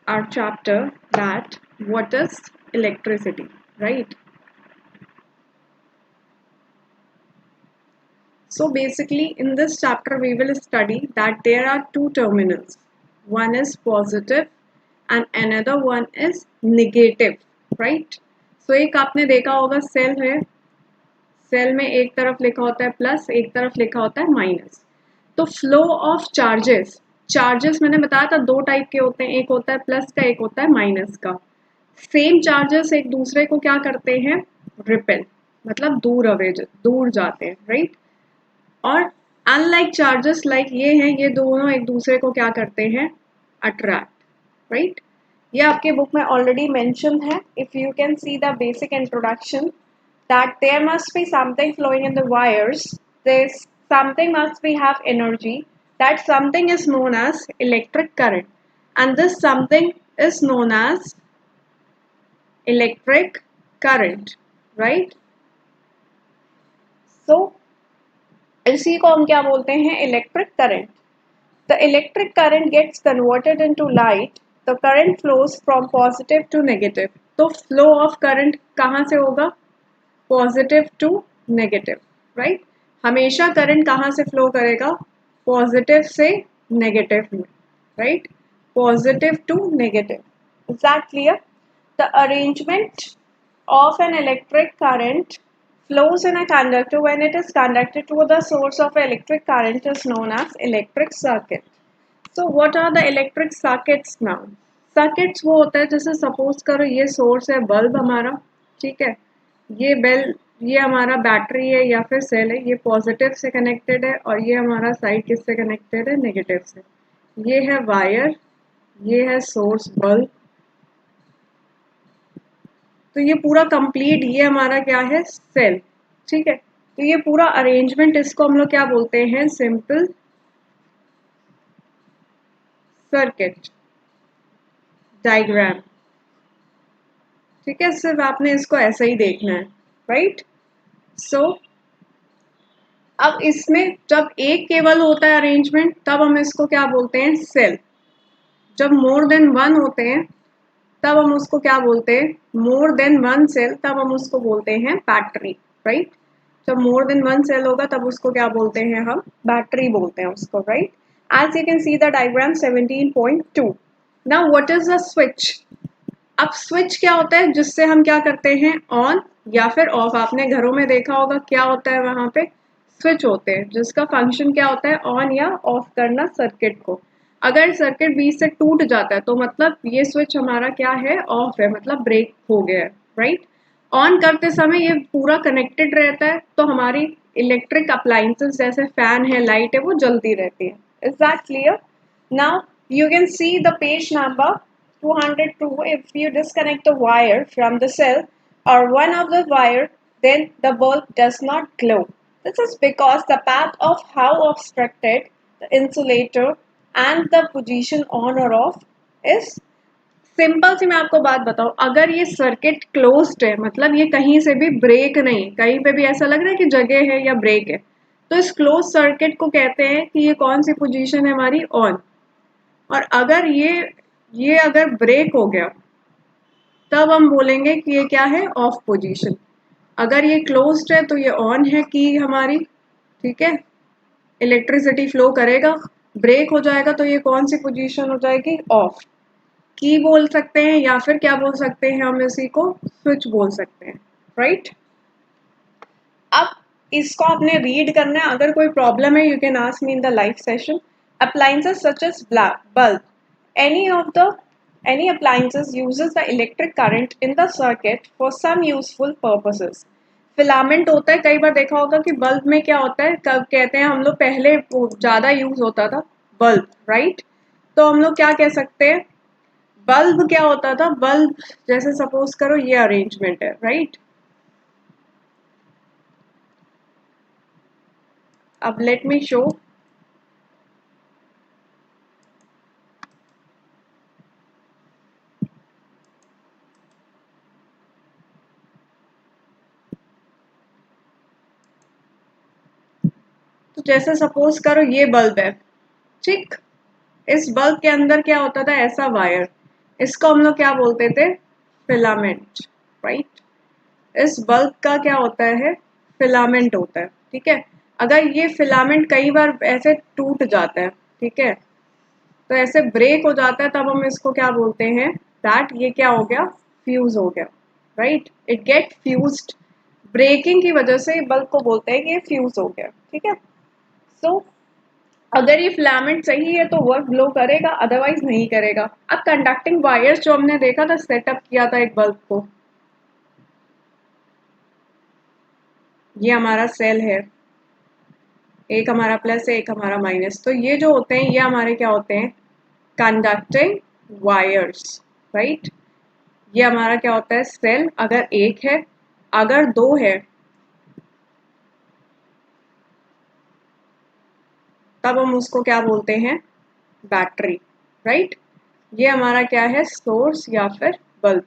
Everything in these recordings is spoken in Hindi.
our chapter that what is electricity, right? So basically in this chapter we will study that there are two terminals. One is positive and another one is negative, right? So एक आपने देखा होगा सेल है, सेल में एक तरफ लिखा होता है प्लस, एक तरफ लिखा होता है माइनस. तो फ्लो ऑफ चार्जेस, चार्जेस मैंने बताया था दो टाइप के होते हैं, एक होता है प्लस का, एक होता है माइनस का. सेम चार्जेस एक दूसरे को क्या करते हैं, रिपेल, मतलब दूर अवे, दूर जाते हैं, राइट? और अनलाइक चार्जेस लाइक ये हैं, ये दोनों एक दूसरे को क्या करते हैं, अट्रैक्ट, राइट? ये आपके बुक में ऑलरेडी मेंशन है. If you can see the basic introduction that there must be something flowing in the wires, this something must be have energy, that something is known as electric current, and this something is known as electric current, right? So इसी को हम क्या बोलते हैं, electric current. The electric current gets converted into light. The current flows from positive to negative. तो फ्लो ऑफ करंट कहाँ से होगा, पॉजिटिव टू नेगेटिव, राइट? हमेशा करंट कहाँ से फ्लो करेगा, पॉजिटिव से नेगेटिव में, राइट? Positive to negative. Is that clear? The arrangement of an electric current flows in a conductor when it is conducted to the source of electric current is known as electric circuit. So what are the electric circuits now? Circuits वो होता है जैसे सपोज करो ये सोर्स है बल्ब हमारा, ठीक है, ये बेल, ये हमारा बैटरी है या फिर सेल है, ये पॉजिटिव से कनेक्टेड है और ये हमारा साइड किससे कनेक्टेड है, नेगेटिव से. ये है वायर, ये है सोर्स बल्ब. तो ये पूरा कंप्लीट, ये हमारा क्या है, सेल, ठीक है. तो ये पूरा अरेंजमेंट, इसको हम लोग क्या बोलते हैं, सिंपल सर्किट डायग्राम, ठीक है. सिर्फ आपने इसको ऐसा ही देखना है, राइट? सो अब इसमें जब एक केवल होता है अरेंजमेंट तब हम इसको क्या बोलते हैं, सेल. जब मोर देन वन होते हैं तब हम उसको क्या बोलते हैं, मोर देन वन सेल, तब हम उसको बोलते हैं बैटरी, राइट? जब मोर देन वन सेल होगा तब उसको क्या बोलते हैं, हम बैटरी बोलते हैं उसको, right? As you can see the diagram 17.2. Now what is a switch? अब स्विच क्या होता है, जिससे हम क्या करते हैं, ऑन या फिर ऑफ. आपने घरों में देखा होगा क्या होता है, वहां पे स्विच होते हैं जिसका फंक्शन क्या होता है, ऑन या ऑफ करना सर्किट को. अगर सर्किट बीच से टूट जाता है तो मतलब ये स्विच हमारा क्या है, ऑफ है, मतलब ब्रेक हो गया है, राइट? ऑन करते समय ये पूरा कनेक्टेड रहता है तो हमारी इलेक्ट्रिक अप्लायंसेस जैसे फैन है, लाइट है, वो जलती रहती है. Is that clear? Now you can see the page number 202. If you disconnect the wire from the cell or one of the wire, then the bulb does not glow. This is because the path of how obstructed the insulator and the position on or off is. Simple सी मैं आपको बात बताऊं, अगर ये सर्किट क्लोज्ड है, मतलब ये कहीं से भी ब्रेक नहीं, कहीं पे भी ऐसा लग रहा है कि जगह है या ब्रेक है, तो इस क्लोज सर्किट को कहते हैं कि ये कौन सी पोजीशन है हमारी, ऑन. और अगर ये अगर ब्रेक हो गया तब हम बोलेंगे कि ये क्या है, ऑफ पोजीशन. अगर ये क्लोज्ड है तो ये ऑन है की हमारी, ठीक है, इलेक्ट्रिसिटी फ्लो करेगा. ब्रेक हो जाएगा तो ये कौन सी पोजीशन हो जाएगी, ऑफ. की बोल सकते हैं या फिर क्या बोल सकते हैं, हम इसी को स्विच बोल सकते हैं, राइट? अब इसको आपने रीड करना है. अगर कोई प्रॉब्लम है you can ask me in the live session. Appliances such as bulb, any of the any appliances uses the electric current in the circuit for some useful purposes. Filament होता है, कई बार देखा होगा कि बल्ब में क्या होता है, कब कहते हैं हम लोग, पहले ज़्यादा यूज होता था बल्ब, राइट? तो हम लोग क्या कह सकते हैं, बल्ब क्या होता था, बल्ब जैसे सपोज करो ये अरेंजमेंट है, राइट? अब लेट मी शो. तो जैसे सपोज करो ये बल्ब है, ठीक. इस बल्ब के अंदर क्या होता था, ऐसा वायर. इसको हम लोग क्या बोलते थे, फिलामेंट, राइट। इस बल्ब का क्या होता है, फिलामेंट होता है, ठीक है। अगर ये फिलामेंट कई बार ऐसे टूट जाता है, ठीक है, तो ऐसे ब्रेक हो जाता है, तब हम इसको क्या बोलते हैं, दैट ये क्या हो गया, फ्यूज हो गया, right, it get fused. Breaking की वजह से बल्ब को बोलते हैं कि ये फ्यूज हो गया, ठीक है। सो अगर ये फिलामेंट सही है तो वर्क ग्लो करेगा, अदरवाइज नहीं करेगा। अब कंडक्टिंग वायर्स जो हमने देखा था, सेटअप किया था एक बल्ब को, ये हमारा सेल है, एक हमारा प्लस है, एक हमारा माइनस। तो ये जो होते हैं ये हमारे क्या होते हैं, कंडक्टिंग वायर्स, राइट। ये हमारा क्या होता है, सेल। अगर एक है, अगर दो है, तब हम उसको क्या बोलते हैं, बैटरी, राइट। ये हमारा क्या है, सोर्स या फिर बल्ब।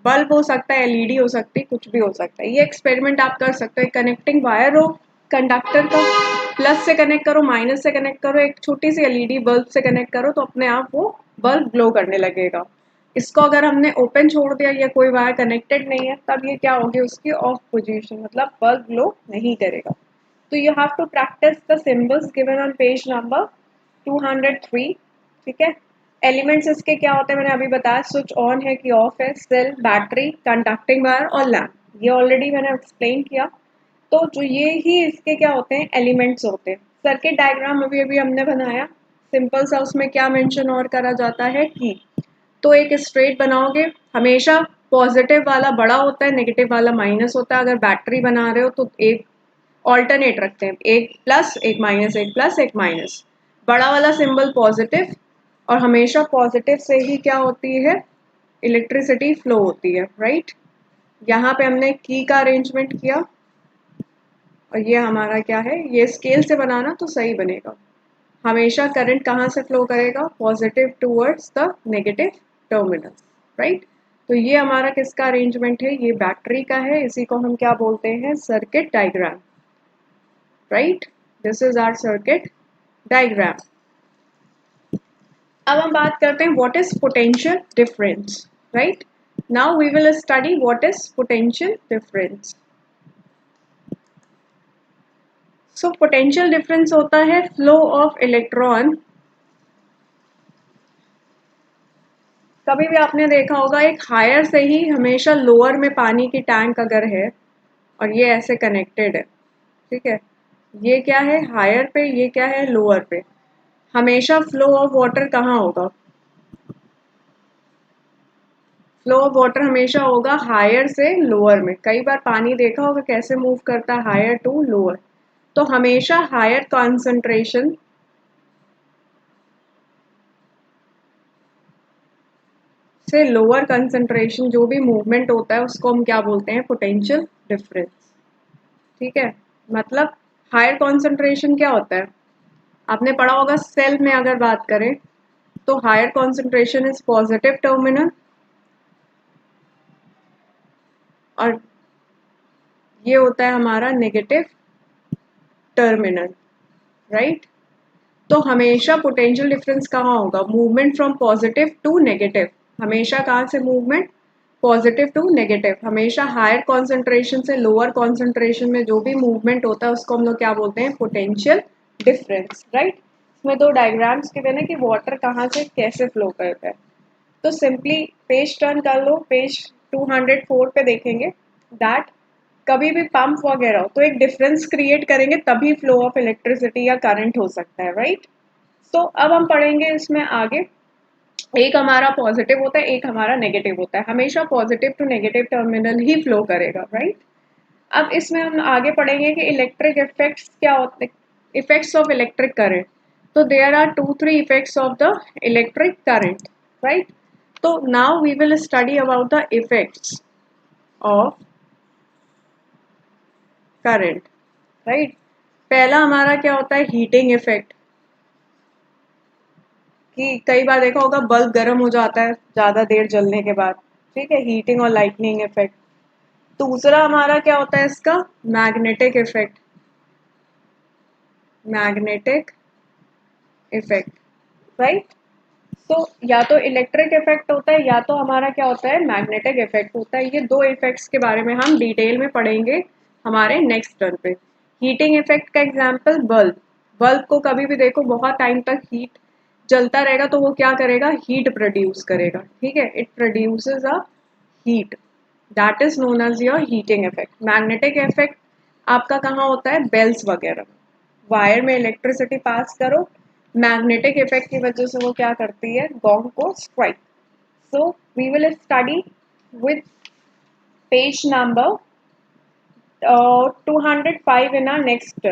बल्ब हो सकता है, एलईडी हो सकती है, कुछ भी हो सकता है। ये एक्सपेरिमेंट आप कर सकते हो। कनेक्टिंग वायर हो कंडक्टर का, प्लस से कनेक्ट करो, माइनस से कनेक्ट करो, एक छोटी सी एलईडी बल्ब से कनेक्ट करो, तो अपने आप वो बल्ब ग्लो करने लगेगा। इसको अगर हमने ओपन छोड़ दिया या कोई वायर कनेक्टेड नहीं है, तब ये क्या होगी, उसकी ऑफ पोजीशन, मतलब बल्ब ग्लो नहीं करेगा। तो you have to practice the symbols given on page number 203, ठीक है। एलिमेंट्स इसके क्या होते हैं मैंने अभी बताया, स्विच ऑन है कि ऑफ है, सेल, बैटरी, कंडक्टिंग वायर और लैम्प, ये ऑलरेडी मैंने एक्सप्लेन किया। तो जो ये ही इसके क्या होते हैं, एलिमेंट्स होते हैं। सर्किट डायग्राम अभी अभी हमने बनाया, सिंपल सा। उसमें क्या मेंशन और करा जाता है कि, तो एक स्ट्रेट बनाओगे, हमेशा पॉजिटिव वाला बड़ा होता है, नेगेटिव वाला माइनस होता है। अगर बैटरी बना रहे हो तो एक ऑल्टरनेट रखते हैं, एक प्लस एक माइनस, एक प्लस एक माइनस, बड़ा वाला सिंबल पॉजिटिव, और हमेशा पॉजिटिव से ही क्या होती है, इलेक्ट्रिसिटी फ्लो होती है, राइट। यहाँ पे हमने की का अरेंजमेंट किया, और ये हमारा क्या है, ये स्केल से बनाना तो सही बनेगा। हमेशा करंट कहाँ से फ्लो करेगा, positive towards the negative terminal, right. तो ये हमारा किसका अरेंजमेंट है, ये बैटरी का है। इसी को हम क्या बोलते हैं, circuit diagram, right. This is our circuit diagram. अब हम बात करते हैं what is potential difference, right. Now we will study what is potential difference. So potential difference होता है फ्लो ऑफ इलेक्ट्रॉन। कभी भी आपने देखा होगा, एक हायर से ही हमेशा लोअर में पानी की टैंक अगर है और ये ऐसे कनेक्टेड है, ठीक है, ये क्या है हायर पे, ये क्या है लोअर पे, हमेशा फ्लो ऑफ वाटर कहाँ होगा, फ्लो ऑफ वाटर हमेशा होगा हायर से लोअर में। कई बार पानी देखा होगा कैसे मूव करता है, हायर टू लोअर। तो हमेशा हायर कॉन्सेंट्रेशन से लोअर कंसंट्रेशन जो भी मूवमेंट होता है उसको हम क्या बोलते हैं, पोटेंशियल डिफरेंस, ठीक है। मतलब हायर कॉन्सेंट्रेशन क्या होता है, आपने पढ़ा होगा सेल में अगर बात करें, तो higher concentration is positive terminal, और ये होता है हमारा नेगेटिव टर्मिनल, राइट। तो हमेशा पोटेंशियल डिफरेंस कहाँ होगा, movement from positive to negative, हमेशा कहाँ से मूवमेंट, पॉजिटिव टू नेगेटिव। हमेशा हायर कॉन्सेंट्रेशन से लोअर कॉन्सेंट्रेशन में जो भी मूवमेंट होता है उसको हम लोग क्या बोलते हैं, पोटेंशियल डिफरेंस, राइट। इसमें दो डायग्राम्स के देना कि वाटर कहाँ से कैसे फ्लो करता है। तो सिंपली पेज टर्न कर लो, पेज 204 पे देखेंगे दैट कभी भी पंप वगैरह हो तो एक डिफरेंस क्रिएट करेंगे तभी फ्लो ऑफ इलेक्ट्रिसिटी या करंट हो सकता है, राइट। तो अब हम पढ़ेंगे इसमें आगे, एक हमारा पॉजिटिव होता है, एक हमारा नेगेटिव होता है, हमेशा पॉजिटिव टू नेगेटिव टर्मिनल ही फ्लो करेगा, राइट। अब इसमें हम आगे पढ़ेंगे कि इलेक्ट्रिक इफेक्ट्स क्या होते हैं, इफेक्ट्स ऑफ इलेक्ट्रिक करंट। तो there are 2-3 effects of the electric current, right. तो now we will study about the effects of current, right. पहला हमारा क्या होता है, हीटिंग इफेक्ट, कि कई बार देखा होगा बल्ब गर्म हो जाता है ज़्यादा देर जलने के बाद, ठीक है, हीटिंग और लाइटनिंग इफेक्ट। दूसरा हमारा क्या होता है इसका, magnetic effect, magnetic effect, right. तो या तो इलेक्ट्रिक इफेक्ट होता है या तो हमारा क्या होता है, मैग्नेटिक इफेक्ट होता है। ये दो इफेक्ट्स के बारे में हम डिटेल में पढ़ेंगे हमारे नेक्स्ट टर्न पे। हीटिंग इफेक्ट का एग्जांपल बल्ब। बल्ब को कभी भी देखो बहुत टाइम तक हीट जलता रहेगा तो वो क्या करेगा, हीट प्रोड्यूस करेगा, ठीक है, it produces a heat, that is known as your heating effect. Magnetic effect आपका कहाँ होता है, बेल्स वगैरह, वायर में इलेक्ट्रिसिटी पास करो, मैग्नेटिक इफेक्ट की वजह से वो क्या करती है, गॉन्ग को strike. So we will study with page number 205 in our next.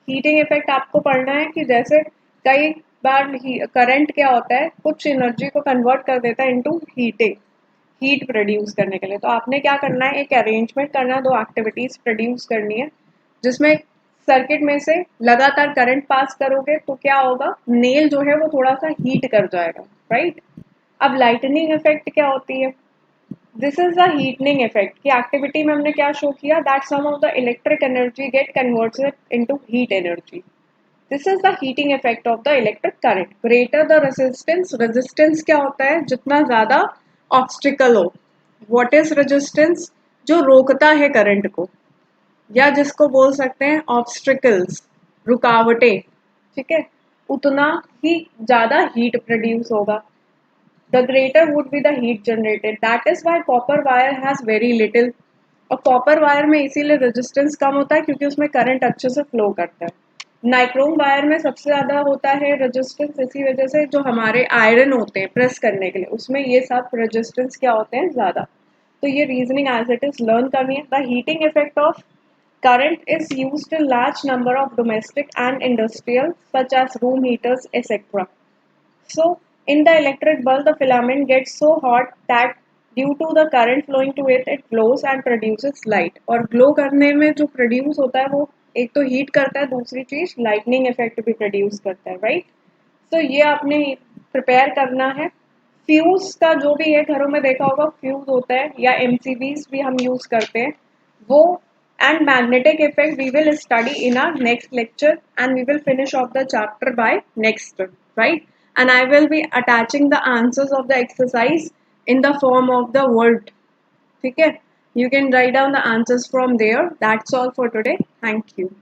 Heating effect आपको पढ़ना है कि जैसे कई बार करंट क्या होता है, कुछ एनर्जी को कन्वर्ट कर देता है इनटू हीटिंग, हीट प्रोड्यूस करने के लिए। तो आपने क्या करना है, एक अरेंजमेंट करना है, दो एक्टिविटीज प्रोड्यूस करनी है, जिसमें सर्किट में से लगातार करंट पास करोगे तो क्या होगा, नेल जो है वो थोड़ा सा हीट कर जाएगा, राइट। अब लाइटनिंग इफेक्ट क्या होती है, this is the heating effect की एक्टिविटी में हमने क्या शो किया, that some of the electric energy get converted into heat energy. This is the heating effect of the electric current. Greater the resistance, resistance क्या होता है, जितना ज्यादा ऑब्स्टिकल हो। व्हाट इज रेजिस्टेंस, जो रोकता है करंट को, या जिसको बोल सकते हैं ऑब्स्टिकल्स, रुकावटें, ठीक है, उतना ही ज्यादा हीट प्रोड्यूस होगा, the greater would be the heat generated. That is why copper wire has very little, और कॉपर वायर में इसीलिए रेजिस्टेंस कम होता है क्योंकि उसमें करंट अच्छे से फ्लो करता है। नाइक्रोम वायर में सबसे ज़्यादा होता है रेजिस्टेंस, इसी वजह से जो हमारे आयरन होते हैं प्रेस करने के लिए उसमें ये सब रेजिस्टेंस क्या होते हैं, ज़्यादा। तो ये reasoning as it is learn करनी है। The heating effect of current is used in large number of domestic and industrial such as room heaters etc. So in the electric bulb, the filament gets so hot that due to the current flowing to it, it glows and produces light. और glow करने में जो produce होता है वो एक तो heat करता है, दूसरी चीज lightning effect भी produce करता है, right? तो ये आपने prepare करना है। फ्यूज का जो भी है घरों में देखा होगा, फ्यूज होता है या एमसीबीज भी हम यूज करते हैं वो। and magnetic effect we will study in our next lecture, and we will finish off the chapter by next, right? And I will be attaching the answers of the exercise in the form of the word, okay? You can write down the answers from there. That's all for today. Thank you.